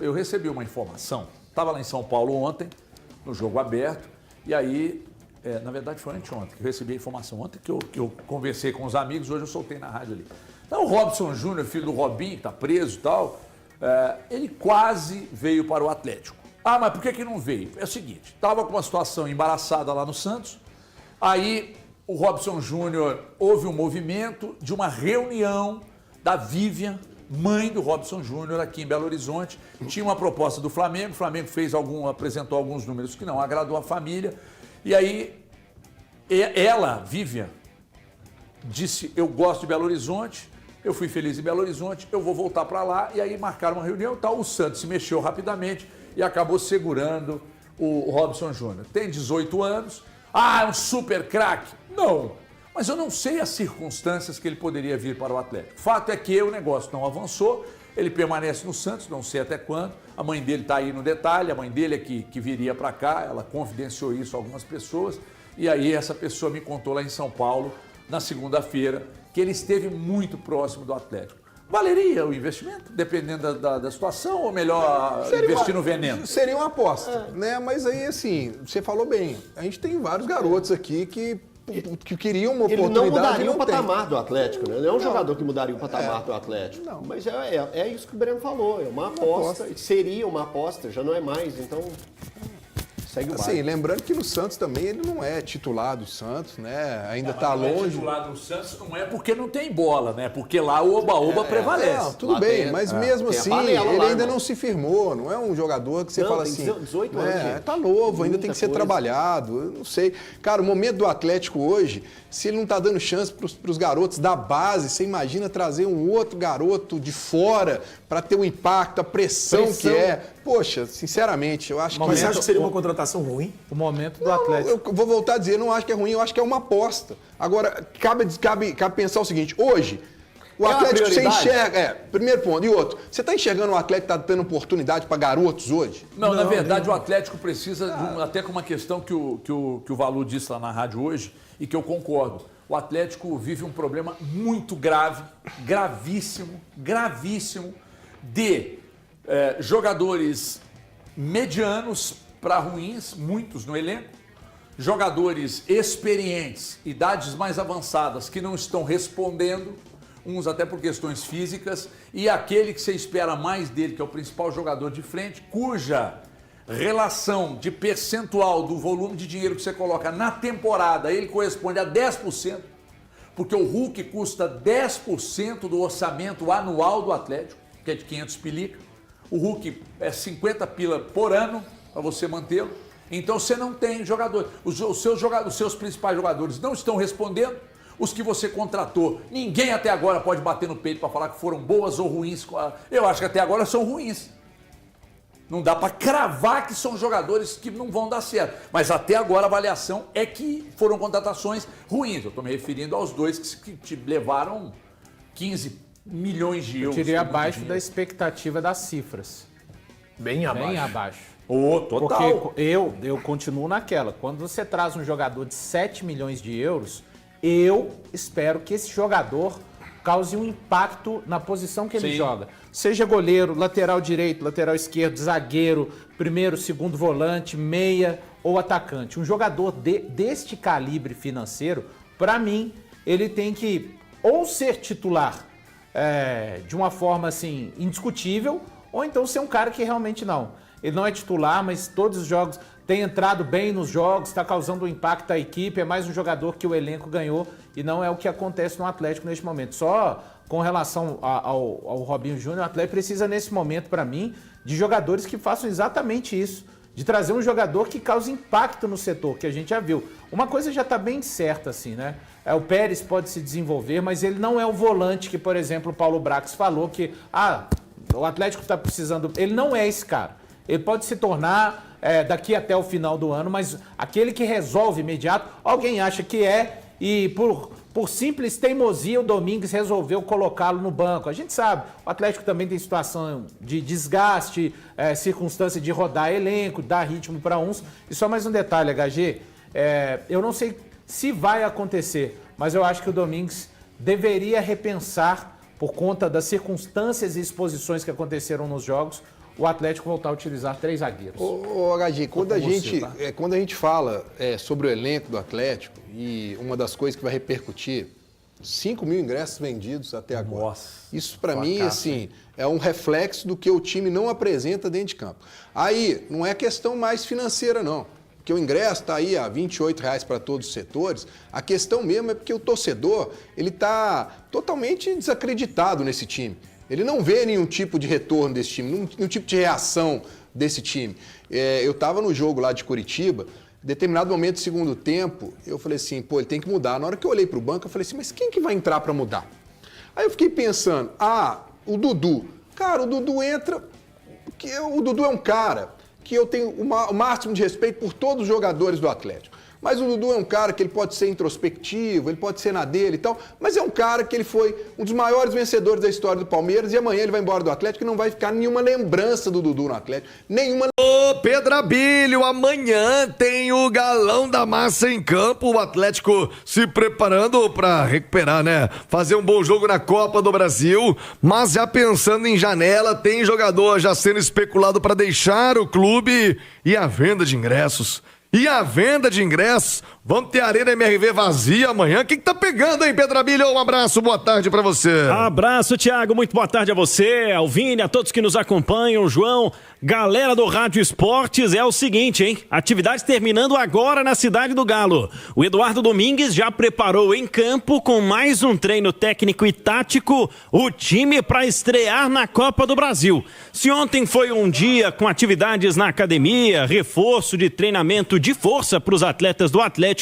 Eu recebi uma informação, estava lá em São Paulo ontem, no jogo aberto, e aí, na verdade foi anteontem, que eu recebi a informação ontem, que eu conversei com os amigos, hoje eu soltei na rádio ali. Então o Robson Júnior, filho do Robinho, que está preso e tal, ele quase veio para o Atlético. Ah, mas por que não veio? É o seguinte, estava com uma situação embaraçada lá no Santos, aí o Robson Júnior houve um movimento de uma reunião da Vivian, mãe do Robson Júnior, aqui em Belo Horizonte. Tinha uma proposta do Flamengo, o Flamengo apresentou alguns números que não agradou a família. E aí, ela, Vivian, disse, eu gosto de Belo Horizonte, eu fui feliz em Belo Horizonte, eu vou voltar para lá. E aí marcaram uma reunião e tal. O Santos se mexeu rapidamente e acabou segurando o Robson Júnior. Tem 18 anos. Ah, é um super craque? Não. Mas eu não sei as circunstâncias que ele poderia vir para o Atlético. Fato é que o negócio não avançou, ele permanece no Santos, não sei até quando. A mãe dele está aí no detalhe, a mãe dele é que viria para cá, ela confidenciou isso a algumas pessoas. E aí essa pessoa me contou lá em São Paulo, na segunda-feira, que ele esteve muito próximo do Atlético. Valeria o investimento, dependendo da situação, ou melhor investir no veneno? Seria uma aposta, né? Mas aí, assim, você falou bem, a gente tem vários garotos aqui que queriam uma oportunidade. Ele não mudaria o patamar do Atlético, né? Ele é um jogador que mudaria o patamar do Atlético. Não. Mas é isso que o Breno falou, é uma aposta. Seria uma aposta, já não é mais, então segue o baile. Assim, lembrando que no Santos também ele não é titular do Santos, né? Ainda está longe. Não é titular do Santos não é porque não tem bola, né? Porque lá o oba-oba prevalece. Não, tudo bem, mas mesmo assim, ele ainda não se firmou, não é um jogador que você fala assim... 18 anos, gente. Tá novo, ainda tem que ser trabalhado, eu não sei. Cara, o momento do Atlético hoje, se ele não tá dando chance para os garotos da base, você imagina trazer um outro garoto de fora para ter o impacto, a pressão que é. Poxa, sinceramente, eu acho que... Mas você acha que seria uma contratação ruim? O momento do Atlético. Eu vou voltar a dizer, eu não acho que é ruim, eu acho que é uma aposta. Agora, cabe pensar o seguinte, hoje, o Atlético você enxerga... primeiro ponto. E outro, você está enxergando o Atlético está dando oportunidade para garotos hoje? Não, na verdade, o Atlético precisa, até com uma questão que o Valu disse lá na rádio hoje, e que eu concordo. O Atlético vive um problema muito grave, gravíssimo, de jogadores medianos para ruins, muitos no elenco, jogadores experientes, idades mais avançadas que não estão respondendo, uns até por questões físicas, e aquele que você espera mais dele, que é o principal jogador de frente, cuja relação de percentual do volume de dinheiro que você coloca na temporada, ele corresponde a 10%, porque o Hulk custa 10% do orçamento anual do Atlético, que é de 500 pilica. O Hulk é 50 pila por ano para você mantê-lo. Então você não tem jogadores. Os seus principais jogadores não estão respondendo. Os que você contratou, ninguém até agora pode bater no peito para falar que foram boas ou ruins. Eu acho que até agora são ruins. Não dá para cravar que são jogadores que não vão dar certo. Mas até agora a avaliação é que foram contratações ruins. Eu estou me referindo aos dois que te levaram 15 milhões de euros. Eu diria abaixo da expectativa das cifras. Bem abaixo. Bem abaixo. Total. Porque eu continuo naquela. Quando você traz um jogador de 7 milhões de euros, eu espero que esse jogador cause um impacto na posição que ele joga. Seja goleiro, lateral direito, lateral esquerdo, zagueiro, primeiro, segundo volante, meia ou atacante. Um jogador deste calibre financeiro, para mim, ele tem que ou ser titular de uma forma assim indiscutível, ou então ser um cara que realmente não. Ele não é titular, mas todos os jogos tem entrado bem nos jogos, está causando um impacto à equipe, é mais um jogador que o elenco ganhou e não é o que acontece no Atlético neste momento. Só com relação ao Robinho Júnior, o Atlético precisa nesse momento, para mim, de jogadores que façam exatamente isso, de trazer um jogador que cause impacto no setor, que a gente já viu. Uma coisa já está bem certa, assim, né? O Pérez pode se desenvolver, mas ele não é o volante que, por exemplo, o Paulo Brax falou que o Atlético está precisando... Ele não é esse cara. Ele pode se tornar daqui até o final do ano, mas aquele que resolve imediato, alguém acha que e por simples teimosia o Domingues resolveu colocá-lo no banco. A gente sabe, o Atlético também tem situação de desgaste, circunstância de rodar elenco, dar ritmo para uns. E só mais um detalhe, HG, eu não sei se vai acontecer, mas eu acho que o Domingues deveria repensar por conta das circunstâncias e exposições que aconteceram nos jogos, o Atlético voltar a utilizar 3 zagueiros. Ô HG, quando a gente fala sobre o elenco do Atlético, e uma das coisas que vai repercutir, 5 mil ingressos vendidos até agora. Nossa, isso para mim, assim, é um reflexo do que o time não apresenta dentro de campo. Aí, não é questão mais financeira, não. Porque o ingresso está aí a R$ 28,00 para todos os setores. A questão mesmo é porque o torcedor, ele está totalmente desacreditado nesse time. Ele não vê nenhum tipo de retorno desse time, nenhum tipo de reação desse time. Eu estava no jogo lá de Curitiba, em determinado momento do segundo tempo, eu falei assim, pô, ele tem que mudar. Na hora que eu olhei para o banco, eu falei assim, mas quem que vai entrar para mudar? Aí eu fiquei pensando, o Dudu. Cara, o Dudu entra, porque o Dudu é um cara que eu tenho o máximo de respeito por todos os jogadores do Atlético. Mas o Dudu é um cara que ele pode ser introspectivo, ele pode ser na dele e tal, mas é um cara que ele foi um dos maiores vencedores da história do Palmeiras e amanhã ele vai embora do Atlético e não vai ficar nenhuma lembrança do Dudu no Atlético. Nenhuma. Ô, Pedro Abílio, amanhã tem o Galão da Massa em campo, o Atlético se preparando para recuperar, né? Fazer um bom jogo na Copa do Brasil, mas já pensando em janela, tem jogador já sendo especulado para deixar o clube e a venda de ingressos. Vamos ter a Arena MRV vazia amanhã. O que tá pegando, hein, Pedro Abílio? Um abraço, boa tarde pra você. Abraço, Thiago. Muito boa tarde a você, ao Vini, a todos que nos acompanham, João. Galera do Rádio Esportes, é o seguinte, hein? Atividades terminando agora na Cidade do Galo. O Eduardo Domingues já preparou em campo, com mais um treino técnico e tático, o time para estrear na Copa do Brasil. Se ontem foi um dia com atividades na academia, reforço de treinamento de força para os atletas do Atlético,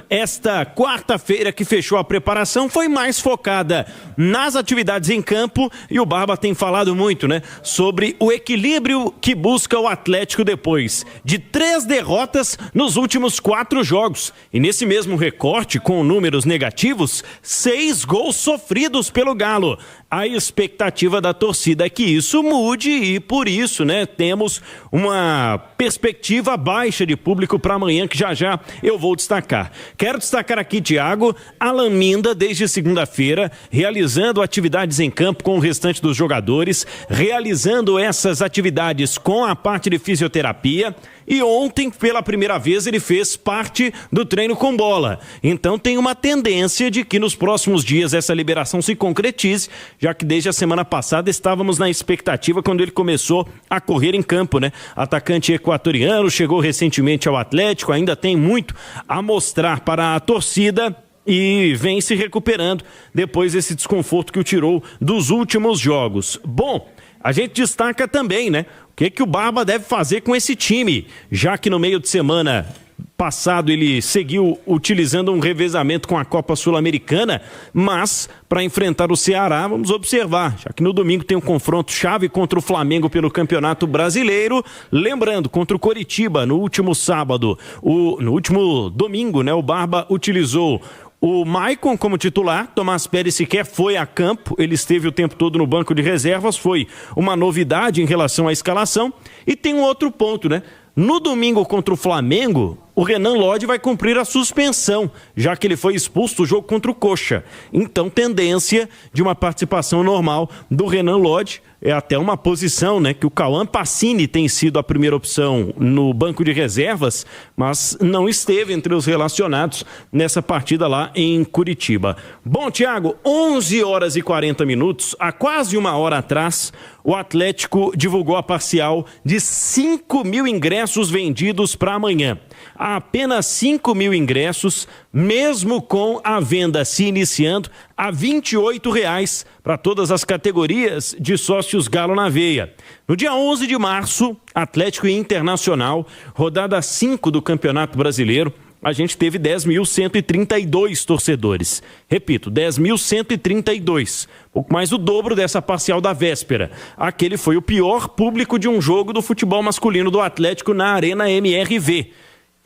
esta quarta-feira que fechou a preparação foi mais focada nas atividades em campo, e o Barba tem falado muito, né, sobre o equilíbrio que busca o Atlético depois de 3 derrotas nos últimos 4 jogos. E nesse mesmo recorte, com números negativos, 6 gols sofridos pelo Galo. A expectativa da torcida é que isso mude e por isso, né, temos uma perspectiva baixa de público para amanhã que já eu vou destacar. Quero destacar aqui, Thiago, Alan Minda desde segunda-feira, realizando atividades em campo com o restante dos jogadores, realizando essas atividades com a parte de fisioterapia. E ontem, pela primeira vez, ele fez parte do treino com bola. Então tem uma tendência de que nos próximos dias essa liberação se concretize, já que desde a semana passada estávamos na expectativa quando ele começou a correr em campo, né? Atacante equatoriano, chegou recentemente ao Atlético, ainda tem muito a mostrar para a torcida e vem se recuperando depois desse desconforto que o tirou dos últimos jogos. Bom, a gente destaca também, né? O que o Barba deve fazer com esse time, já que no meio de semana passado ele seguiu utilizando um revezamento com a Copa Sul-Americana, mas para enfrentar o Ceará, vamos observar, já que no domingo tem um confronto chave contra o Flamengo pelo Campeonato Brasileiro, lembrando, contra o Coritiba no último sábado, no último domingo, né, o Barba utilizou o Maicon como titular, Tomás Pérez sequer foi a campo, ele esteve o tempo todo no banco de reservas, foi uma novidade em relação à escalação. E tem um outro ponto, né? No domingo contra o Flamengo, o Renan Lodge vai cumprir a suspensão, já que ele foi expulso do jogo contra o Coxa. Então, tendência de uma participação normal do Renan Lodge. É até uma posição, né, que o Cauã Pacini tem sido a primeira opção no banco de reservas, mas não esteve entre os relacionados nessa partida lá em Curitiba. Bom, Thiago, 11h40, há quase uma hora atrás, o Atlético divulgou a parcial de 5 mil ingressos vendidos para amanhã. Há apenas 5 mil ingressos, mesmo com a venda se iniciando a R$ 28,00 para todas as categorias de sócios Galo na veia. No dia 11 de março, Atlético e Internacional, rodada 5 do Campeonato Brasileiro, a gente teve 10.132 torcedores. Repito, 10.132. Pouco mais do dobro dessa parcial da véspera. Aquele foi o pior público de um jogo do futebol masculino do Atlético na Arena MRV.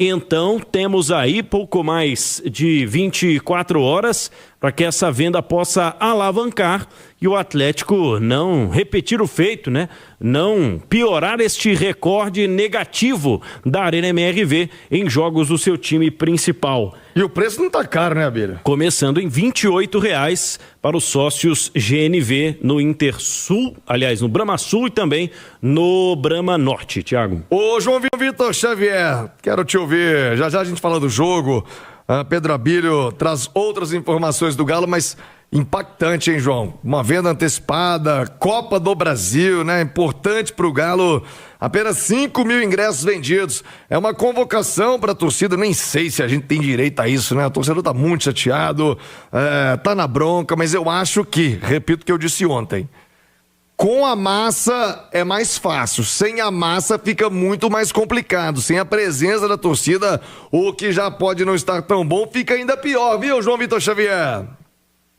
Então, temos aí pouco mais de 24 horas para que essa venda possa alavancar e o Atlético não repetir o feito, né? Não piorar este recorde negativo da Arena MRV em jogos do seu time principal. E o preço não tá caro, né, Abílio? Começando em R$ 28,00 para os sócios GNV no Intersul, aliás, no Brama Sul e também no Brama Norte, Thiago. Ô, João Vitor Xavier, quero te ouvir. Já já a gente fala do jogo. Pedro Abílio traz outras informações do Galo, mas impactante, hein, João? Uma venda antecipada, Copa do Brasil, né? Importante pro Galo. Apenas 5 mil ingressos vendidos. É uma convocação para a torcida. Nem sei se a gente tem direito a isso, né? O torcedor tá muito chateado, tá na bronca, mas eu acho que, repito o que eu disse ontem, com a massa é mais fácil. Sem a massa fica muito mais complicado. Sem a presença da torcida, o que já pode não estar tão bom fica ainda pior, viu, João Vitor Xavier?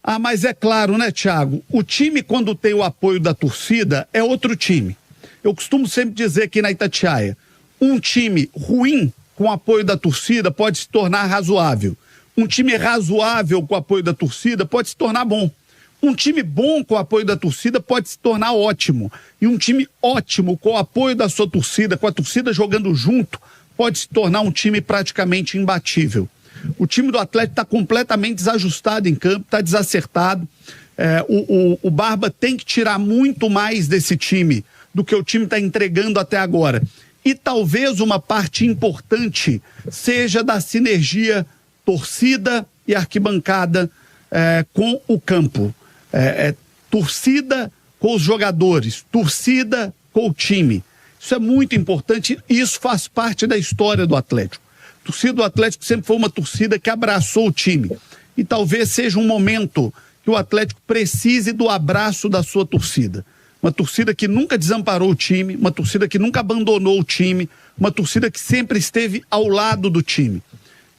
Ah, mas é claro, né, Thiago? O time, quando tem o apoio da torcida, é outro time. Eu costumo sempre dizer aqui na Itatiaia, um time ruim com o apoio da torcida pode se tornar razoável. Um time razoável com o apoio da torcida pode se tornar bom. Um time bom com o apoio da torcida pode se tornar ótimo. E um time ótimo com o apoio da sua torcida, com a torcida jogando junto, pode se tornar um time praticamente imbatível. O time do Atlético está completamente desajustado em campo, está desacertado. O Barba tem que tirar muito mais desse time do que o time está entregando até agora. E talvez uma parte importante seja da sinergia torcida e arquibancada com o campo. Torcida com os jogadores, torcida com o time. Isso é muito importante e isso faz parte da história do Atlético. A torcida do Atlético sempre foi uma torcida que abraçou o time. E talvez seja um momento que o Atlético precise do abraço da sua torcida. Uma torcida que nunca desamparou o time, uma torcida que nunca abandonou o time, uma torcida que sempre esteve ao lado do time.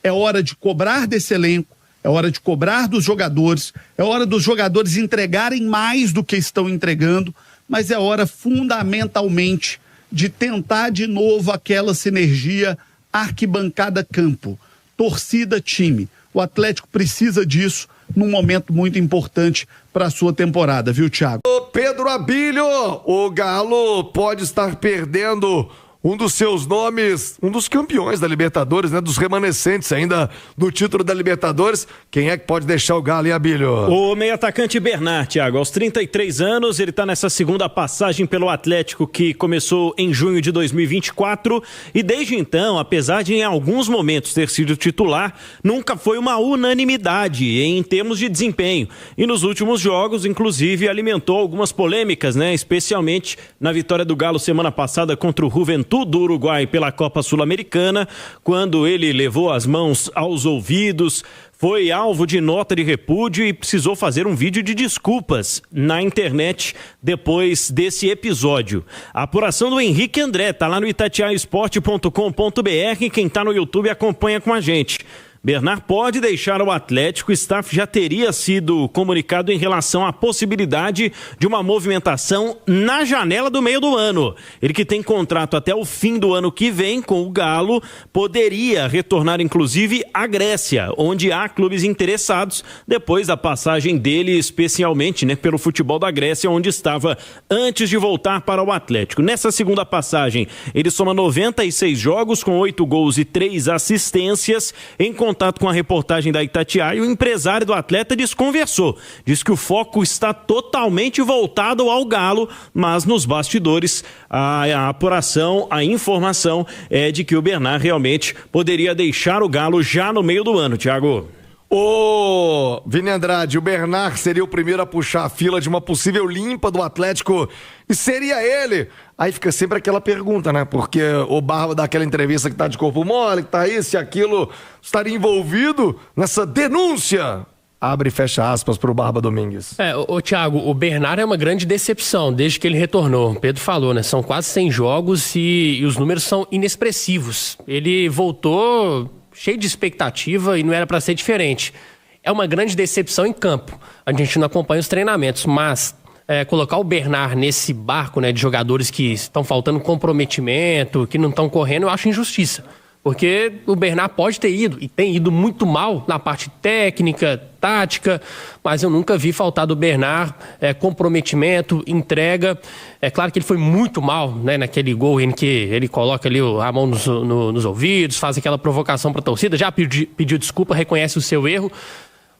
É hora de cobrar desse elenco, é hora de cobrar dos jogadores, é hora dos jogadores entregarem mais do que estão entregando, mas é hora fundamentalmente de tentar de novo aquela sinergia arquibancada-campo, torcida-time. O Atlético precisa disso num momento muito importante para a sua temporada, viu, Thiago? Ô, Pedro Abílio, o Galo pode estar perdendo um dos seus nomes, um dos campeões da Libertadores, né? Dos remanescentes ainda do título da Libertadores. Quem é que pode deixar o Galo, hein, Abílio? O meio-atacante Bernard, Thiago, aos 33 anos, ele tá nessa segunda passagem pelo Atlético que começou em junho de 2024 e desde então, apesar de em alguns momentos ter sido titular, nunca foi uma unanimidade em termos de desempenho. E nos últimos jogos, inclusive, alimentou algumas polêmicas, né? Especialmente na vitória do Galo semana passada contra o Juventude do Uruguai pela Copa Sul-Americana, quando ele levou as mãos aos ouvidos, foi alvo de nota de repúdio e precisou fazer um vídeo de desculpas na internet depois desse episódio. A apuração do Henrique André tá lá no itatiaiosport.com.br, quem tá no YouTube acompanha com a gente. Bernard pode deixar o Atlético, o staff já teria sido comunicado em relação à possibilidade de uma movimentação na janela do meio do ano. Ele que tem contrato até o fim do ano que vem com o Galo, poderia retornar inclusive à Grécia, onde há clubes interessados depois da passagem dele, especialmente, né, pelo futebol da Grécia, onde estava antes de voltar para o Atlético. Nessa segunda passagem, ele soma 96 jogos com 8 gols e 3 assistências. Em contato com a reportagem da Itatiaia, o empresário do atleta desconversou. Diz que o foco está totalmente voltado ao Galo, mas nos bastidores a apuração, a informação é de que o Bernard realmente poderia deixar o Galo já no meio do ano, Thiago. Ô, Vini Andrade, o Bernard seria o primeiro a puxar a fila de uma possível limpa do Atlético e seria ele. Aí fica sempre aquela pergunta, né? Porque o Barba dá aquela entrevista que tá de corpo mole, que tá isso e aquilo, estaria envolvido nessa denúncia. Abre e fecha aspas pro Barba Domingues. Thiago, o Bernard é uma grande decepção desde que ele retornou. O Pedro falou, né? São quase 100 jogos e os números são inexpressivos. Ele voltou cheio de expectativa e não era para ser diferente. É uma grande decepção em campo. A gente não acompanha os treinamentos, mas colocar o Bernard nesse barco, né, de jogadores que estão faltando comprometimento, que não estão correndo, eu acho injustiça. Porque o Bernard pode ter ido, e tem ido muito mal na parte técnica, tática, mas eu nunca vi faltar do Bernard comprometimento, entrega. É claro que ele foi muito mal, né, naquele gol em que ele coloca ali a mão nos ouvidos, faz aquela provocação para a torcida, já pediu desculpa, reconhece o seu erro.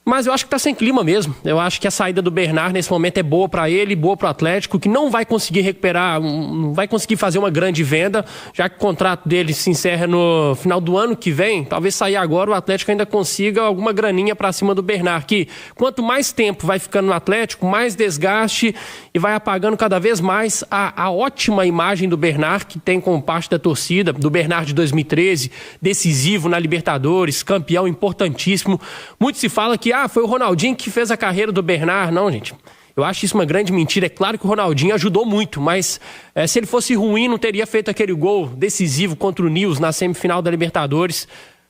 Mas eu acho que está sem clima mesmo. Eu acho que a saída do Bernard nesse momento é boa para ele, boa para o Atlético, que não vai conseguir recuperar, não vai conseguir fazer uma grande venda, já que o contrato dele se encerra no final do ano que vem. Talvez sair agora, o Atlético ainda consiga alguma graninha para cima do Bernard, que quanto mais tempo vai ficando no Atlético, mais desgaste e vai apagando cada vez mais a ótima imagem do Bernard, que tem como parte da torcida, do Bernard de 2013, decisivo na Libertadores, campeão importantíssimo. Muito se fala que foi o Ronaldinho que fez a carreira do Bernard. Não, gente. Eu acho isso uma grande mentira. É claro que o Ronaldinho ajudou muito, mas se ele fosse ruim, não teria feito aquele gol decisivo contra o Nils na semifinal da Libertadores.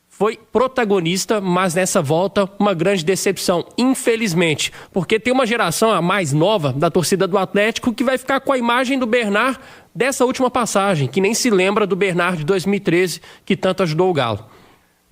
Foi protagonista, mas nessa volta uma grande decepção, infelizmente. Porque tem uma geração a mais nova da torcida do Atlético que vai ficar com a imagem do Bernard dessa última passagem, que nem se lembra do Bernard de 2013, que tanto ajudou o Galo.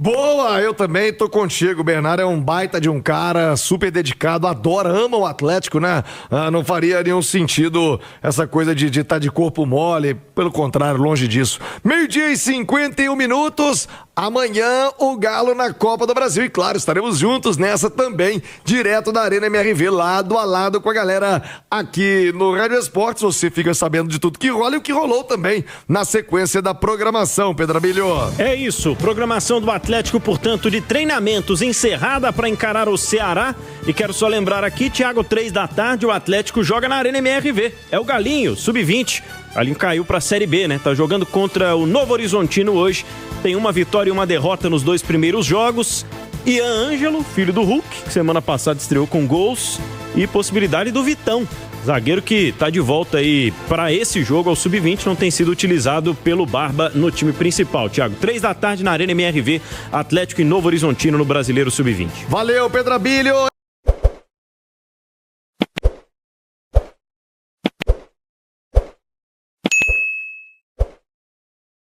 Boa, eu também tô contigo. O Bernard é um baita de um cara, super dedicado, adora, ama o Atlético, né? Não faria nenhum sentido essa coisa de estar de corpo mole, pelo contrário, longe disso. 12:51, amanhã o Galo na Copa do Brasil. E claro, estaremos juntos nessa também, direto da Arena MRV, lado a lado com a galera aqui no Rádio Esportes. Você fica sabendo de tudo que rola e o que rolou também na sequência da programação, Pedro Abílio. É isso, programação do Atlético, portanto, de treinamentos encerrada para encarar o Ceará. E quero só lembrar aqui, Thiago, 3 da tarde, o Atlético joga na Arena MRV. É o Galinho, sub-20. Ali caiu para a Série B, né? Tá jogando contra o Novo Horizontino hoje. Tem uma vitória e uma derrota nos 2 primeiros jogos. Ian Ângelo, filho do Hulk, que semana passada estreou com gols. E possibilidade do Vitão, zagueiro que tá de volta aí para esse jogo ao sub-20, não tem sido utilizado pelo Barba no time principal. Thiago, 3 da tarde na Arena MRV, Atlético e Novo Horizontino no Brasileiro Sub-20. Valeu, Pedro Abílio.